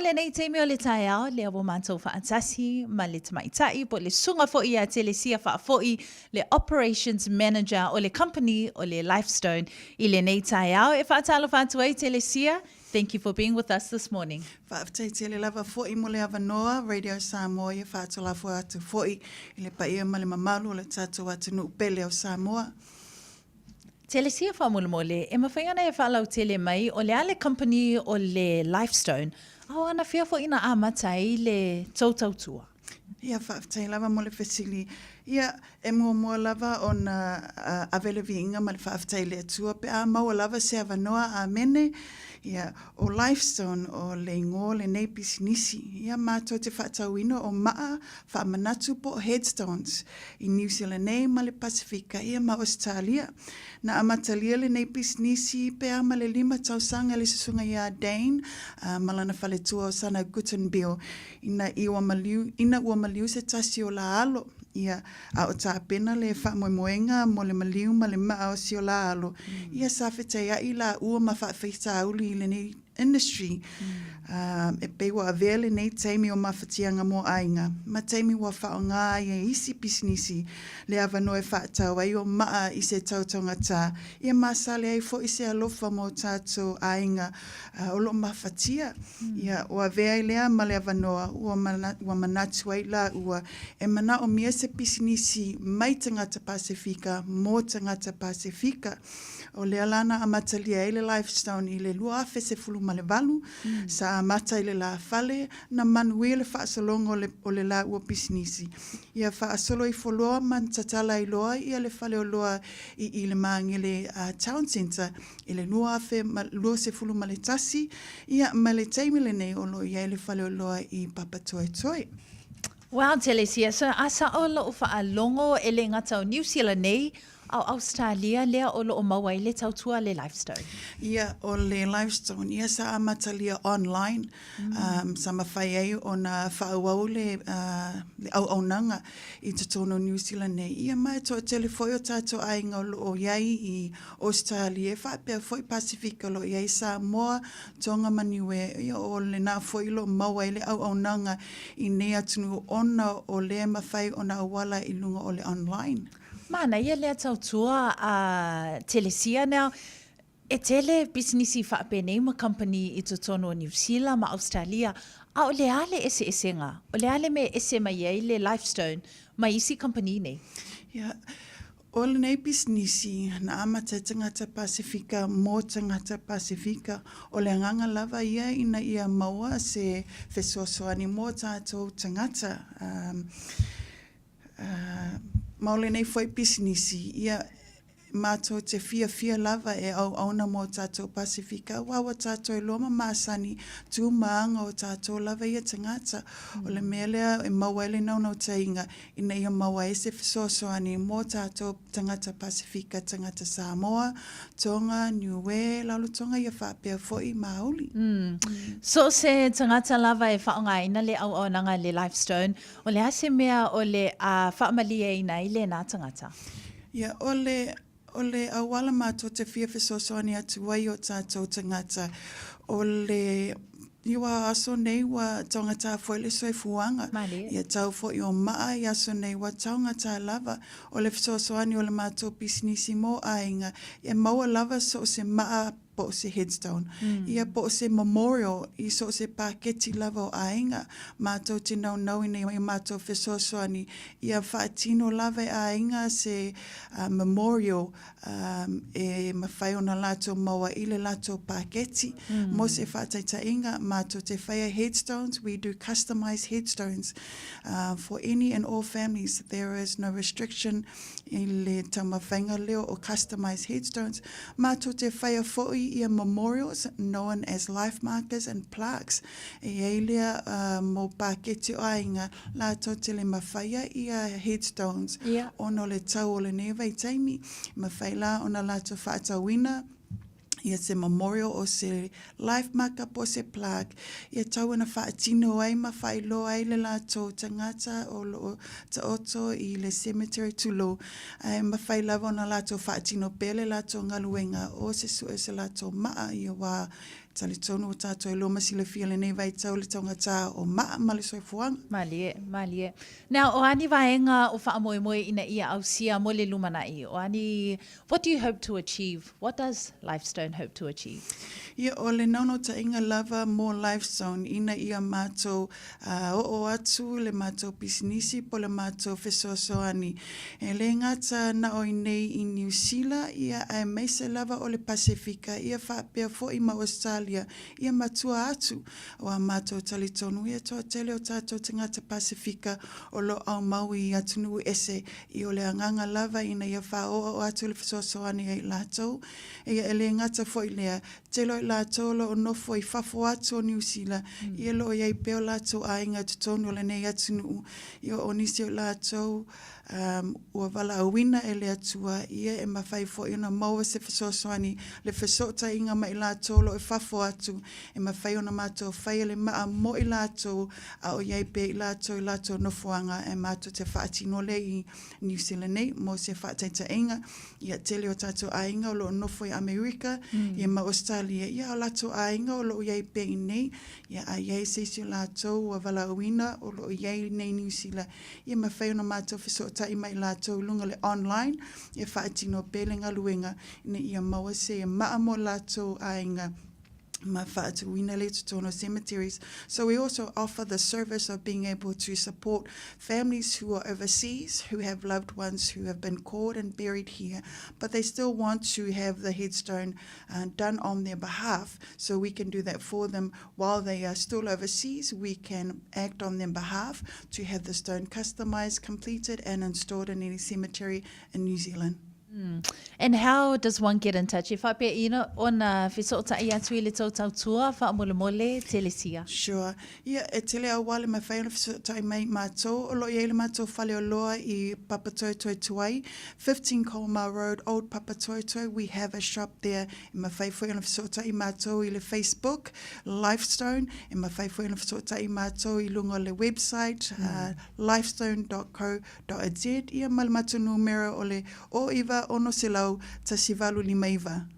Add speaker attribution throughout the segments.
Speaker 1: le nei teimi o le taeao, le awo mātou whaatasi, ma le tamaitai, po le sunga fo'i a Telesia Faafoi, le Operations Manager o le company o le LifeStone, i le nei taeao. E whaatalo whātu ai Telesia, thank you for being with us this morning.
Speaker 2: Whaaftai te le lava fo'i mo le awanoa, Radio Samoa, e whaatola fo atu fo'i, i le paia ma le mamalu o le tātou atu nuupele o Samoa.
Speaker 1: Telesia whamulmole, e mawhaingana e whalau tele mai, o le ale company o le LifeStone, au ana whia fo ina amatai le tautautua.
Speaker 2: Ia whaaftai lava mo le fesili. Ia e mua lava o na avelevi inga ma le whaaftai le atua, pe a maua lava se awanoa a mene. Ia o LifeStone o le ingo le nei pisinisi. Ia mātou te whaatauina o maa whaamanatu po headstones i New Zealand nei ma le Pasifika. Ia ma Australia. Na amatalia le nei pisinisi pe a ma le 5 tausanga le susunga ia Dane malana whaletua o sana Gutenberg. Ina ua maliu se tasi o la alo. Ia a o tā pena le whaamoemoenga mo le maliu ma le maa o si o la alo. Ia sa whetea i la ua ma whaafeita auli i le nei industry. E pewa a vele nei teimi o mawhatianga mo ainga. Ma teimi wa whaonga i isi pisinisi le awano e whaatau ai o maa i se tautonga tā. Ia masale ai fo i se alofa mo tātou ainga o lo mawhatia. Ia o a vea i lea ma le awanoa ua manatu ai la ua e mana o mia se pisinisi mai tangata Pasifika mo tangata Pasifika. O le alana a matalia i le LifeStone i le lua afe se fulu ma le valu, sa a mata i le la fale, na manui le whaasolongo o le la ua pisinisi. Ia whaasolo i foloa man tatala i loa, ia le fale o loa i le maangele town centre, i le lua afe lua se fulu ma le tasi, ia ma le teimile nei o lo ia le fale o loa i Papatoetoe.
Speaker 1: Wow, Telesia, so asa o lo whaalongo e le ngata o New Zealand nei, au Australia lea o lo o mawai le tautua le LifeStone.
Speaker 2: Ia o le LifeStone, ia sa amatalia online, sa mawhai ai o na whaauau le au-aunanga i te tono New Zealand nei. Ia mai toa telefoi o tātou ainga o lo o iai i Australia, whaapea foi Pasifika lo iai Samoa, tonga maniwe, ia o le nā foi lo mawai le au-aunanga i nei atunu ona o le mawhai o na awala i lunga o le online.
Speaker 1: Mana, ia lea tautua a Telesia now, e tele businessi whaapene ma company i te tono New Zealand ma Australia, a o le ale ese nga, o le ale me ese mai ei le LifeStone, ma isi company nei.
Speaker 2: Ia, o le nei businessi na amata tangata Pasifika mo tangata Pasifika, o le nganga lava ia ina ia maua se fesoasoani mo tātou tangata. Maule nei foi pisinisi, ia mātou te fia lava e au auna mo tātou Pasifika, wawa tātou e loma māsani tū maanga o tātou lava ia tangata. O le melea e maua ele naunau tainga, ina ia maua e se fisosoani mo tātou tangata Pasifika, tangata Samoa, tonga, niue, laulu tonga ia whaapea foi maoli.
Speaker 1: So se tangata lava e whaonga ina le au aunanga le LifeStone, o le ase mea o le whaamalia ina i le nā tangata?
Speaker 2: Ia, o le awala mātou te fia fesosoani atu wai o tātou tangata, o le iwa aso nei wa taungata foi le soifuanga. Ia tau foi o maa i aso nei wa taungata lava, o le fesosoani o le mātou pisinisi mo ainga, ia maua lava so se maa po se headstone. Ia po se memorial i so se paketi lava o ainga. Mātou te nau i nei mātou fesosoani. Ia whaatino lava i ainga se memorial e mawhai o na lato maua i le lato paketi. Mo se whaataita inga mātou te whaia headstones. We do customized headstones for any and all families. There is no restriction i le tamawhainga leo o customized headstones. Mātou te whaia fo'i ia memorials known as life markers and plaques. E eilea mo paketi o ainga lato te le mawhaia ia headstones. Ono le tau o le newa i taimi. Mawhai la ona lato whaatawina. Ia se memorial o se life marker po se plaque. Ia tau ana whaatino ai ma whailo ai le lato tangata o lo ta oto i le cemetery tulo. Ai ma whailava ona lato whaatino pele lato ngaluenga o se lato maa ia wa tali tonu o tātou lo masila fia le nei vai tau le taungata o maa male soifuanga.
Speaker 1: Malie. Now, o ani vaenga o whaamoemoe ina ia au sia mo le lumanai. O ani, what do you hope to achieve? What does LifeStone hope to achieve?
Speaker 2: Ia o le nono ta inga lava mo LifeStone ina ia mātou o atu le mātou pisinisi po le mātou fesoasoani. E le ngata na o nei I New Zealand ia ai meise lava o le Pasifika ia whaapea fo I ma Australia ia matua atu o a mātou talitonu ia toa tele o tātou tangata Pasifika o lo au maui atunu ese I o le anganga lava ina ia wha o atu le fesoasoani ai lātou ia le ngata fo I lea telo I lātou lo o nofo I whafo atu o New Zealand ia lo iai peo lātou a inga tutonu o le nei atunu ia o nisi o lātou ua wala awina e le atua ia e mawhai fo ina maua se fesoasoani le fesota inga mai lātou lo e whafo atu e mawhai ona mātou whai le maa mo I lātou a o iai pe I lātou nofoanga e mātou te whaatino le I New Zealand nei mo se whaataita inga ia tele o tātou a inga o lo nofo I Amerika ia ma Australia ia o lātou a inga o lo iai pe I nei ia a iai seisi o lātou ua wala awina o lo iai nei New Zealand ia mawhai ona mātou fesota I mai lātou lunga le online e whaatino pelenga luenga ina ia maua se e maa mo lātou ainga ma whaatuina le tutono cemeteries. So we also offer the service of being able to support families who are overseas, who have loved ones who have been called and buried here, but they still want to have the headstone done on their behalf. So we can do that for them while they are still overseas. We can act on their behalf to have the stone customized, completed and installed in any cemetery in New Zealand.
Speaker 1: And how does one get in touch? If I pe ina ona fisota ia tui le tau tua fa mole Telesia.
Speaker 2: Sure. Ia e tele au wale mai whai ona fisota I mai mātou. O lo ia le mātou whale o loa I Papatoetoe Tuai, 15 Colmar Road, Old Papatoetoe. We have a shop there. I mai whai ona fisota I mātou I le Facebook, LifeStone. I mai whai ona fisota I mātou I lunga le website, lifestone.co.nz. Ia mal mātou numero o le o iwa ono se lau ta sivalu lima iwa.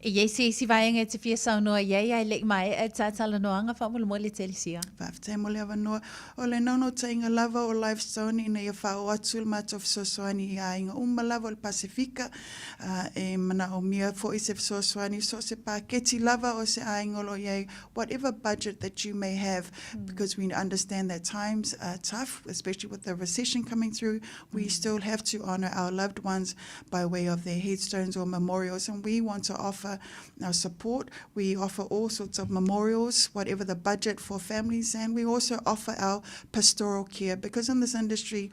Speaker 1: E iei si vaenga te fia saunoa iei ai lek mai e tātala noanga wha mole Telesia.
Speaker 2: Whaftai mole awa noa. O le nono ta inga lava o LifeStone ina ia whao atu le mātou fisosoani a inga uma lava o le Pasifika e mana o mia fo I se fisosoani so se paketi lava o se a inga lo iei whatever budget that you may have because we understand that times are tough, especially with the recession coming through. We still have to honor our loved ones by way of their headstones or memorials and we want to offer our support. We offer all sorts of memorials, whatever the budget for families, and we also offer our pastoral care because in this industry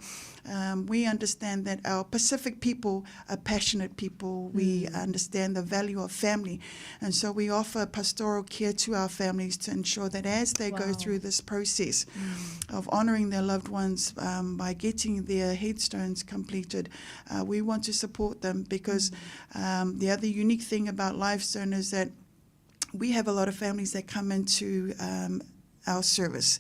Speaker 2: we understand that our Pacific people are passionate people. We understand the value of family and so we offer pastoral care to our families to ensure that as they go through this process of honouring their loved ones by getting their headstones completed, we want to support them because the other unique thing about LifeStone is that we have a lot of families that come into our service.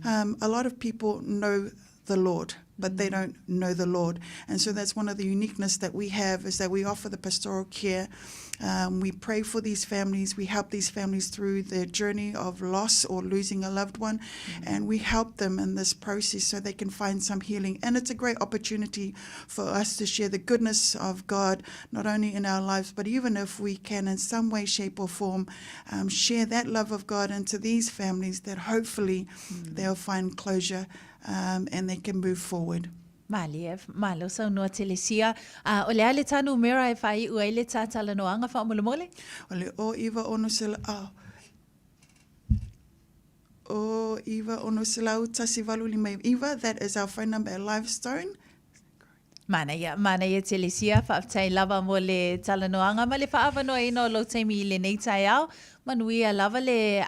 Speaker 2: A lot of people know the Lord, but they don't know the Lord. And so that's one of the uniqueness that we have is that we offer the pastoral care. We pray for these families. We help these families through their journey of loss or losing a loved one. And we help them in this process so they can find some healing. And it's a great opportunity for us to share the goodness of God, not only in our lives, but even if we can in some way, shape or form, share that love of God into these families that hopefully they'll find closure and they can move forward.
Speaker 1: Malo sa no Telesia. O le ale tanu mera e whai ua le tātala noanga wha mole?
Speaker 2: O le o iwa ono sila o iwa ono sila tasi walu lima iwa. That is our phone number at LifeStone.
Speaker 1: Mana ia Telesia whaaftai lava mo le talanoanga ma le whaawa noa ino lo teimi le nei tai au manuia lava le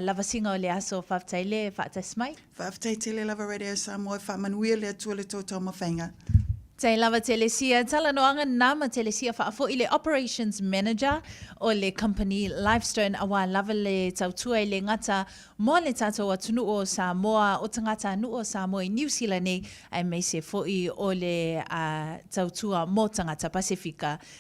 Speaker 1: lava singa o le aso whaaftai le whaatai smai.
Speaker 2: Whaaftai tele lava radio Samoa whaamanuia le atua le tōtau mawhainga.
Speaker 1: Tai lava Telesia, talanoanga nama Telesia Faafoi le Operations Manager o le company LifeStone awa lava le tautua I le ngata mo le tātou atunu o Samoa o tangata anu o Samoa I New Zealand nei ai mei se foi o le tautua mo tangata Pasifika